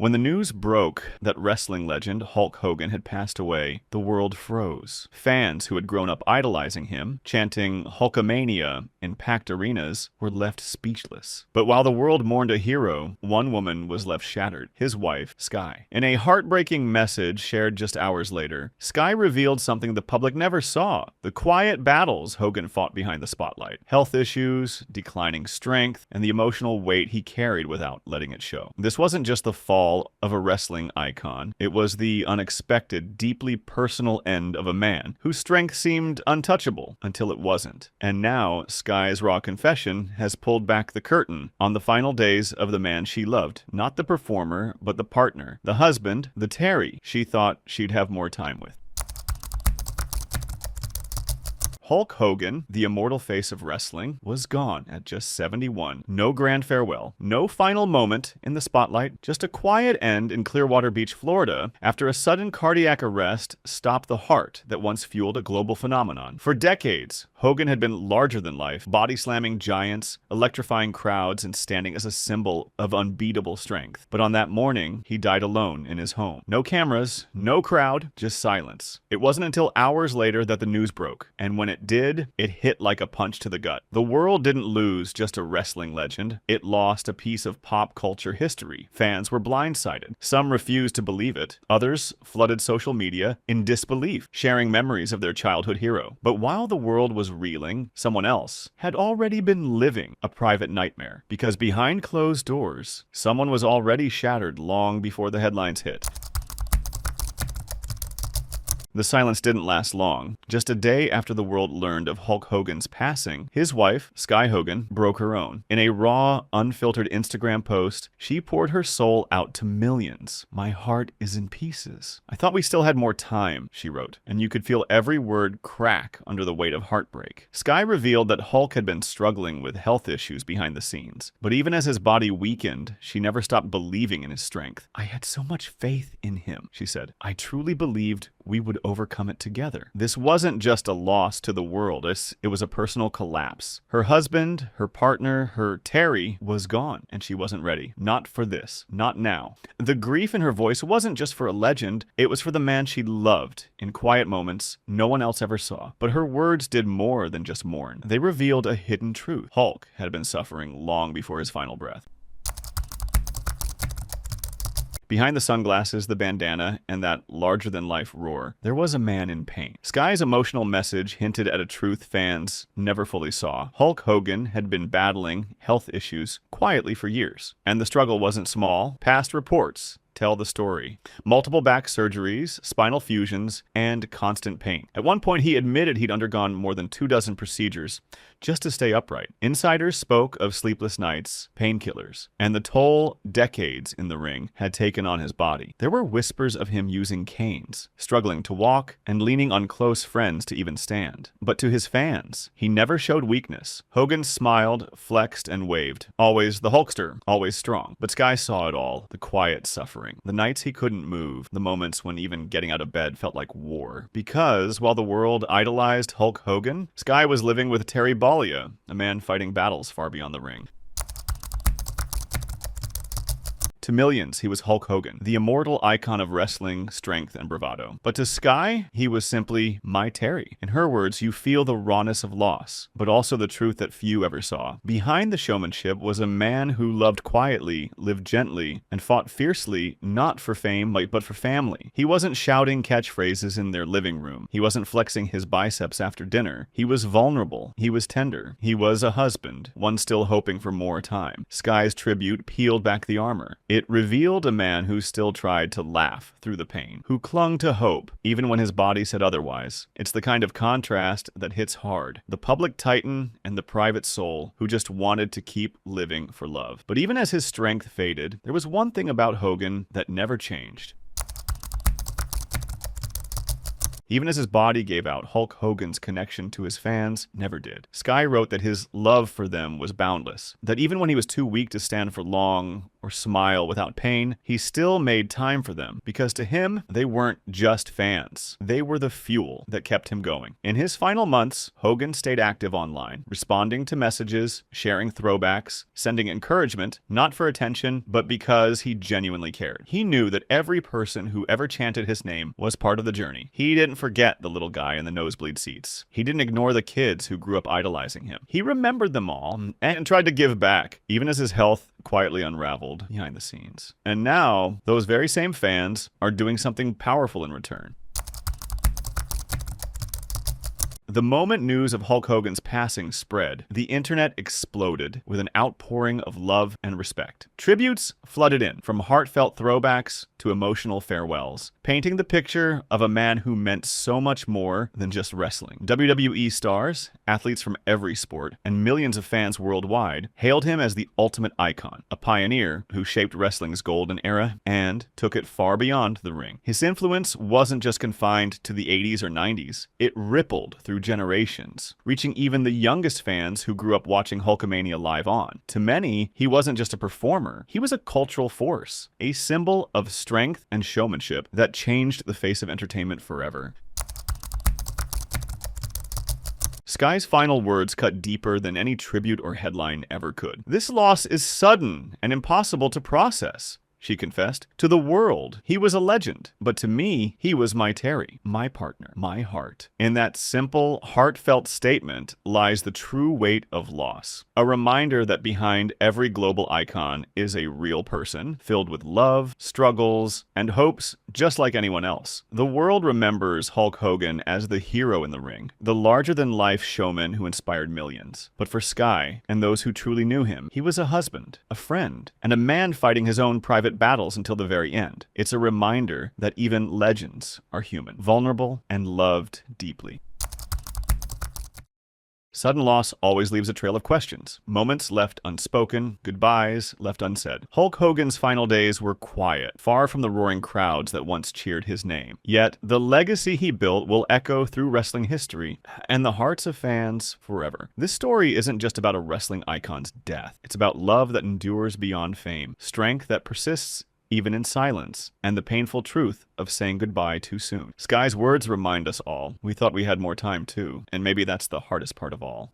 When the news broke that wrestling legend Hulk Hogan had passed away, the world froze. Fans who had grown up idolizing him, chanting Hulkamania in packed arenas, were left speechless. But while the world mourned a hero, one woman was left shattered, his wife, Sky. In a heartbreaking message shared just hours later, Sky revealed something the public never saw: the quiet battles Hogan fought behind the spotlight. Health issues, declining strength, and the emotional weight he carried without letting it show. This wasn't just the fall of a wrestling icon. It was the unexpected, deeply personal end of a man whose strength seemed untouchable until it wasn't. And now, Sky's raw confession has pulled back the curtain on the final days of the man she loved. Not the performer, but the partner, the husband, the Terry she thought she'd have more time with. Hulk Hogan, the immortal face of wrestling, was gone at just 71. No grand farewell, no final moment in the spotlight, just a quiet end in Clearwater Beach, Florida, after a sudden cardiac arrest stopped the heart that once fueled a global phenomenon. For decades, Hogan had been larger than life, body-slamming giants, electrifying crowds, and standing as a symbol of unbeatable strength. But on that morning, he died alone in his home. No cameras, no crowd, just silence. It wasn't until hours later that the news broke, and when it did, it hit like a punch to the gut. The world didn't lose just a wrestling legend. It lost a piece of pop culture history. Fans were blindsided. Some refused to believe it. Others flooded social media in disbelief, sharing memories of their childhood hero. But while the world was reeling, someone else had already been living a private nightmare. Because behind closed doors, someone was already shattered long before the headlines hit. The silence didn't last long. Just a day after the world learned of Hulk Hogan's passing, his wife, Sky Hogan, broke her own. In a raw, unfiltered Instagram post, she poured her soul out to millions. "My heart is in pieces. I thought we still had more time," she wrote, and you could feel every word crack under the weight of heartbreak. Sky revealed that Hulk had been struggling with health issues behind the scenes. But even as his body weakened, she never stopped believing in his strength. "I had so much faith in him," she said. "I truly believed we would overcome it together." This wasn't just a loss to the world, it was a personal collapse. Her husband, her partner, her Terry was gone, and she wasn't ready. Not for this. Not now. The grief in her voice wasn't just for a legend, it was for the man she loved, in quiet moments no one else ever saw. But her words did more than just mourn. They revealed a hidden truth. Hulk had been suffering long before his final breath. Behind the sunglasses, the bandana, and that larger-than-life roar, there was a man in pain. Sky's emotional message hinted at a truth fans never fully saw. Hulk Hogan had been battling health issues quietly for years, and the struggle wasn't small. Past reports tell the story. Multiple back surgeries, spinal fusions, and constant pain. At one point, he admitted he'd undergone more than 24 procedures just to stay upright. Insiders spoke of sleepless nights, painkillers, and the toll decades in the ring had taken on his body. There were whispers of him using canes, struggling to walk, and leaning on close friends to even stand. But to his fans, he never showed weakness. Hogan smiled, flexed, and waved. Always the Hulkster, always strong. But Sky saw it all, the quiet suffering. The nights he couldn't move, the moments when even getting out of bed felt like war. Because while the world idolized Hulk Hogan, Sky was living with Terry Bollea, a man fighting battles far beyond the ring. To millions, he was Hulk Hogan, the immortal icon of wrestling, strength, and bravado. But to Sky, he was simply my Terry. In her words, you feel the rawness of loss, but also the truth that few ever saw. Behind the showmanship was a man who loved quietly, lived gently, and fought fiercely, not for fame, but for family. He wasn't shouting catchphrases in their living room. He wasn't flexing his biceps after dinner. He was vulnerable. He was tender. He was a husband, one still hoping for more time. Sky's tribute peeled back the armor. It revealed a man who still tried to laugh through the pain, who clung to hope, even when his body said otherwise. It's the kind of contrast that hits hard. The public titan and the private soul who just wanted to keep living for love. But even as his strength faded, there was one thing about Hogan that never changed. Even as his body gave out, Hulk Hogan's connection to his fans never did. Sky wrote that his love for them was boundless, that even when he was too weak to stand for long or smile without pain, he still made time for them, because to him, they weren't just fans. They were the fuel that kept him going. In his final months, Hogan stayed active online, responding to messages, sharing throwbacks, sending encouragement, not for attention, but because he genuinely cared. He knew that every person who ever chanted his name was part of the journey. He didn't forget the little guy in the nosebleed seats. He didn't ignore the kids who grew up idolizing him. He remembered them all and tried to give back, even as his health quietly unraveled behind the scenes. And now, those very same fans are doing something powerful in return. The moment news of Hulk Hogan's passing spread, the internet exploded with an outpouring of love and respect. Tributes flooded in, from heartfelt throwbacks to emotional farewells, painting the picture of a man who meant so much more than just wrestling. WWE stars, athletes from every sport, and millions of fans worldwide hailed him as the ultimate icon, a pioneer who shaped wrestling's golden era and took it far beyond the ring. His influence wasn't just confined to the 80s or 90s, it rippled through generations, reaching even the youngest fans who grew up watching Hulkamania live on. To many, he wasn't just a performer, he was a cultural force, a symbol of strength and showmanship that changed the face of entertainment forever. Sky's final words cut deeper than any tribute or headline ever could. "This loss is sudden and impossible to process," she confessed. "To the world, he was a legend. But to me, he was my Terry, my partner, my heart." In that simple, heartfelt statement lies the true weight of loss. A reminder that behind every global icon is a real person, filled with love, struggles, and hopes just like anyone else. The world remembers Hulk Hogan as the hero in the ring, the larger-than-life showman who inspired millions. But for Sky, and those who truly knew him, he was a husband, a friend, and a man fighting his own private battles until the very end. It's a reminder that even legends are human, vulnerable, and loved deeply. Sudden loss always leaves a trail of questions. Moments left unspoken, goodbyes left unsaid. Hulk Hogan's final days were quiet, far from the roaring crowds that once cheered his name. Yet, the legacy he built will echo through wrestling history and the hearts of fans forever. This story isn't just about a wrestling icon's death. It's about love that endures beyond fame, strength that persists even in silence, and the painful truth of saying goodbye too soon. Sky's words remind us all. We thought we had more time too, and maybe that's the hardest part of all.